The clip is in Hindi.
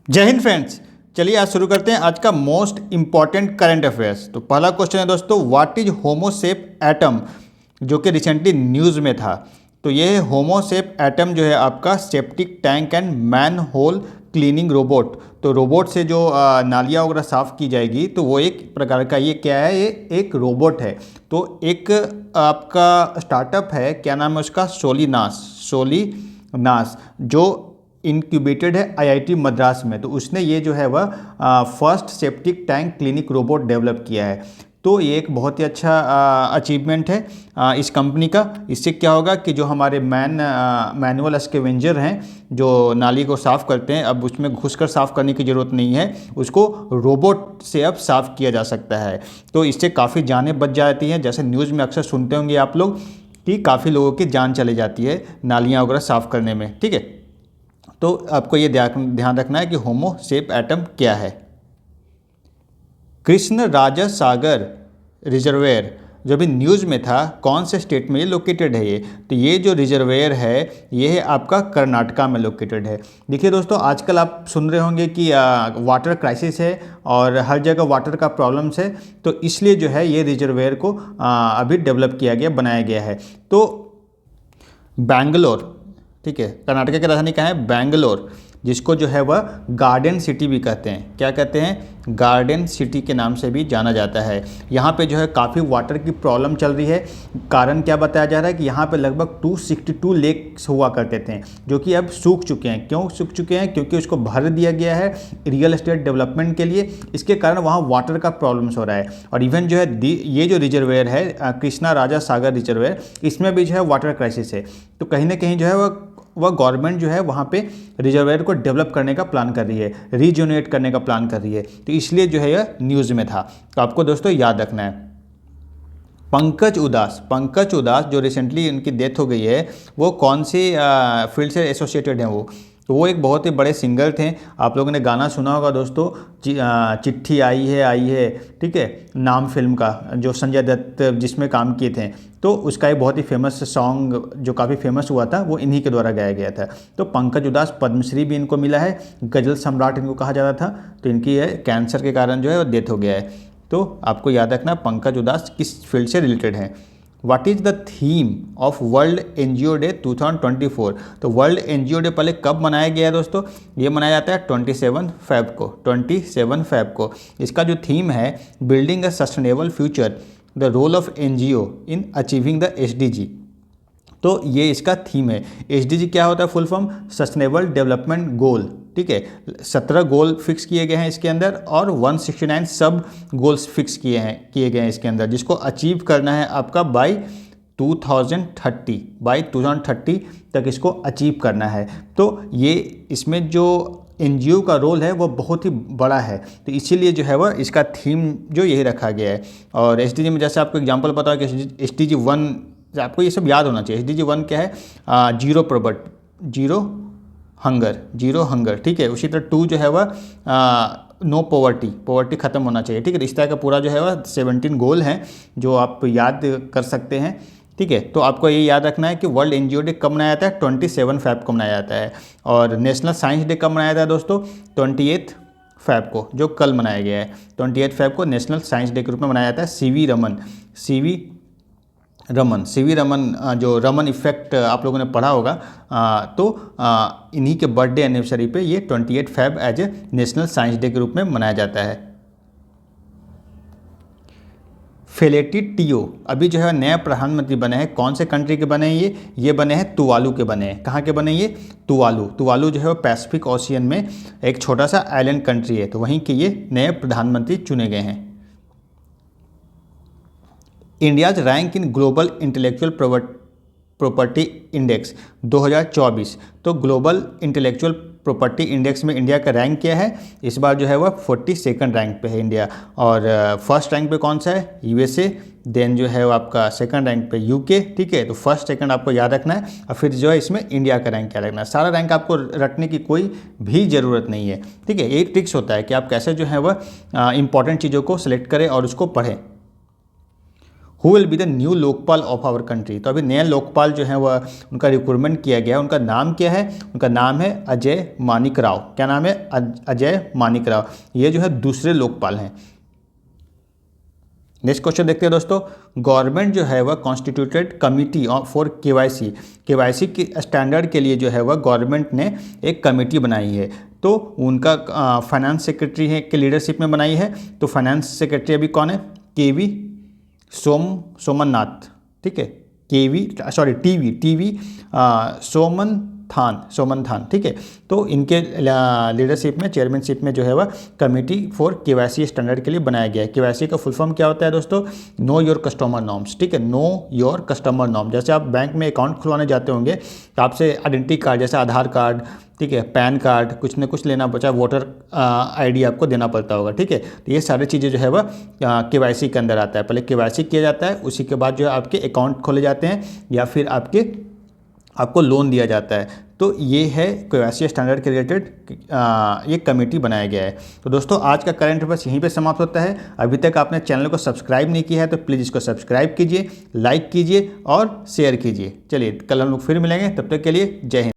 जय हिंद फ्रेंड्स। चलिए आज शुरू करते हैं आज का मोस्ट इंपॉर्टेंट करंट अफेयर्स। तो पहला क्वेश्चन है दोस्तों, व्हाट इज होमोसेप एटम, जो कि रिसेंटली न्यूज़ में था। तो ये होमोसेप एटम जो है आपका septic tank and manhole cleaning robot. तो रोबोट से जो नालियाँ वगैरह साफ़ की जाएगी, तो वो एक प्रकार का ये क्या है, ये एक रोबोट है। तो एक आपका स्टार्टअप है, क्या नाम है उसका, सोलिनास, जो इनक्यूबेटेड है आईआईटी मद्रास में। तो उसने ये जो है वह first septic tank clinic robot develop किया है। तो ये एक बहुत ही अच्छा अचीवमेंट है इस कंपनी का। इससे क्या होगा कि जो हमारे मैनुअल स्कैवेंजर हैं, जो नाली को साफ़ करते हैं, अब उसमें घुसकर साफ़ करने की ज़रूरत नहीं है, उसको रोबोट से अब साफ़ किया जा सकता है। तो इससे काफ़ी जानें बच जाती हैं। जैसे न्यूज़ में अक्सर सुनते होंगे आप लोग कि काफ़ी लोगों की जान चली जाती है नालियाँ वगैरह साफ़ करने में। ठीक है, तो आपको ये ध्यान रखना है कि होमोसेप एटम क्या है। कृष्ण राजा सागर रिजर्वेयर जो भी न्यूज़ में था, कौन से स्टेट में ये लोकेटेड है? ये तो ये जो रिजर्वेयर है ये है आपका कर्नाटका में लोकेटेड है। देखिए दोस्तों, आजकल आप सुन रहे होंगे कि वाटर क्राइसिस है और हर जगह वाटर का प्रॉब्लम्स है। तो इसलिए जो है ये रिजर्वेयर को अभी डेवलप किया गया, बनाया गया है। तो बैंगलोर, ठीक है, कर्नाटक की राजधानी कहाँ है? बैंगलोर, जिसको जो है वह गार्डन सिटी भी कहते हैं। क्या कहते हैं? गार्डन सिटी के नाम से भी जाना जाता है। यहाँ पे जो है काफ़ी वाटर की प्रॉब्लम चल रही है। कारण क्या बताया जा रहा है कि यहाँ पे लगभग 262 लेक्स हुआ करते थे, जो कि अब सूख चुके हैं। क्यों सूख चुके हैं? क्योंकि उसको भर दिया गया है रियल एस्टेट डेवलपमेंट के लिए। इसके कारण वहाँ वाटर का प्रॉब्लम्स हो रहा है। और इवन जो है ये जो रिजर्वेयर है कृष्णा राजा सागर रिजर्वेयर, इसमें भी जो है वाटर क्राइसिस है। तो कहीं ना कहीं जो है वह गवर्नमेंट जो है वहाँ पे रिजर्वेयर को डेवलप करने का प्लान कर रही है, रीजनरेट करने का प्लान कर रही है। तो इसलिए जो है यह न्यूज़ में था। तो आपको दोस्तों याद रखना है। पंकज उदास जो रिसेंटली उनकी डेथ हो गई है, वो कौन सी फील्ड से एसोसिएटेड हैं? वो एक बहुत ही बड़े सिंगर थे। आप लोगों ने गाना सुना होगा दोस्तों, चिट्ठी आई है, ठीक है, नाम फिल्म का, जो संजय दत्त जिसमें काम किए थे। तो उसका एक बहुत ही फेमस सॉन्ग जो काफ़ी फेमस हुआ था, वो इन्हीं के द्वारा गाया गया था। तो पंकज उदास, पद्मश्री भी इनको मिला है, गज़ल सम्राट इनको कहा जाता था। तो इनकी कैंसर के कारण जो है वो डेथ हो गया है। तो आपको याद रखना पंकज उदास किस फील्ड से रिलेटेड हैं। What is the theme of world NGO day 2024? तो वर्ल्ड एनजीओ डे पहले कब मनाया गया है दोस्तों? ये मनाया जाता है 27 फेब को। इसका जो थीम है, building a sustainable future, the role of NGO in achieving the SDG. तो ये इसका थीम है। एसडीजी क्या होता है? Full form sustainable development goal. ठीक है, 17 गोल फिक्स किए गए हैं इसके अंदर और 169 सब गोल्स फिक्स किए गए हैं इसके अंदर, जिसको अचीव करना है आपका बाय 2030 तक इसको अचीव करना है। तो ये इसमें जो एनजीओ का रोल है वो बहुत ही बड़ा है। तो इसीलिए जो है वह इसका थीम जो यही रखा गया है। और एसडीजी में जैसे आपको एग्जांपल पता है कि एसडीजी 1, आपको ये सब याद होना चाहिए। एसडीजी 1 क्या है? जीरो हंगर, ठीक है। उसी तरह 2 जो है वह नो पॉवर्टी खत्म होना चाहिए। ठीक है, इस तरह का पूरा जो है वह 17 गोल हैं जो आप याद कर सकते हैं। ठीक है, तो आपको ये याद रखना है कि वर्ल्ड एनजीओ डे कब मनाया जाता है? 27 फेब को मनाया जाता है। और नेशनल साइंस डे कब मनाया जाता है दोस्तों? 28 फेब को, जो कल मनाया गया है। 28 फेब को नेशनल साइंस डे के रूप में मनाया जाता है। सीवी रमन जो रमन इफेक्ट आप लोगों ने पढ़ा होगा। तो इन्हीं के बर्थडे एनिवर्सरी पे ये 28 Feb as a national science day के रूप में मनाया जाता है। फेलेटी टियो अभी जो है नया प्रधानमंत्री बने हैं। कौन से कंट्री के बने हैं ये बने हैं तुवालू के बने हैं। कहाँ के बने ये? तुवालू जो है वो पैसिफिक ओशियन में एक छोटा सा आइलैंड कंट्री है। तो वहीं के ये नए प्रधानमंत्री चुने गए हैं। India's rank in global intellectual property index 2024। तो ग्लोबल इंटेलेक्चुअल प्रॉपर्टी इंडेक्स में इंडिया का रैंक क्या है? इस बार जो है वह 42nd रैंक पे है इंडिया। और फर्स्ट रैंक पे कौन सा है? यूएसए। देन जो है वो आपका सेकंड रैंक पे यूके। ठीक है, तो फर्स्ट सेकंड आपको याद रखना है और फिर जो है इसमें इंडिया का रैंक क्या रखना है। सारा रैंक आपको रटने की कोई भी ज़रूरत नहीं है। ठीक है, एक ट्रिक्स होता है कि आप कैसे जो है वह इंपॉर्टेंट चीज़ों को सिलेक्ट करें और उसको पढ़ें। Who will be the new Lokpal of our country. तो अभी नया लोकपाल जो है वह उनका रिक्रूटमेंट किया गया। उनका नाम क्या है? उनका नाम है अजय मानिक राव। क्या नाम है? अजय मानिक राव। ये जो है दूसरे लोकपाल हैं। नेक्स्ट क्वेश्चन देखते हैं दोस्तों। गवर्नमेंट जो है वह कॉन्स्टिट्यूटेड कमिटी फॉर केवाईसी के स्टैंडर्ड के लिए जो है वह गवर्नमेंट ने एक कमेटी बनाई है। तो उनका फाइनेंस सेक्रेटरी है के लीडरशिप में बनाई है। तो फाइनेंस सेक्रेटरी अभी कौन है? केवी सोमनाथ, ठीक है। टीवी सोमनथान, ठीक है। तो इनके लीडरशिप में, चेयरमैनशिप में जो है वह कमेटी फॉर केवाईसी स्टैंडर्ड के लिए बनाया गया है। केवाईसी का फुल फॉर्म क्या होता है दोस्तों? नो योर कस्टमर नॉर्म्स, ठीक है। Know your customer norm. जैसे आप बैंक में अकाउंट खुलवाने जाते होंगे तो आपसे आइडेंटिटी कार्ड, जैसे आधार कार्ड, ठीक है, पैन कार्ड, कुछ न कुछ लेना पड़ता है, वोटर आईडी आपको देना पड़ता होगा, ठीक है। तो ये सारी चीज़ें जो है वह केवाईसी के अंदर आता है। पहले केवाईसी किया जाता है, उसी के बाद जो है आपके अकाउंट खोले जाते हैं या फिर आपको लोन दिया जाता है। तो ये है केवाईसी स्टैंडर्ड के रिलेटेड ये कमेटी बनाया गया है। तो दोस्तों आज का करंट अफेयर्स यहीं पे समाप्त होता है। अभी तक आपने चैनल को सब्सक्राइब नहीं किया है तो प्लीज़ इसको सब्सक्राइब कीजिए, लाइक कीजिए और शेयर कीजिए। चलिए कल हम लोग फिर मिलेंगे, तब तक के लिए जय हिंद।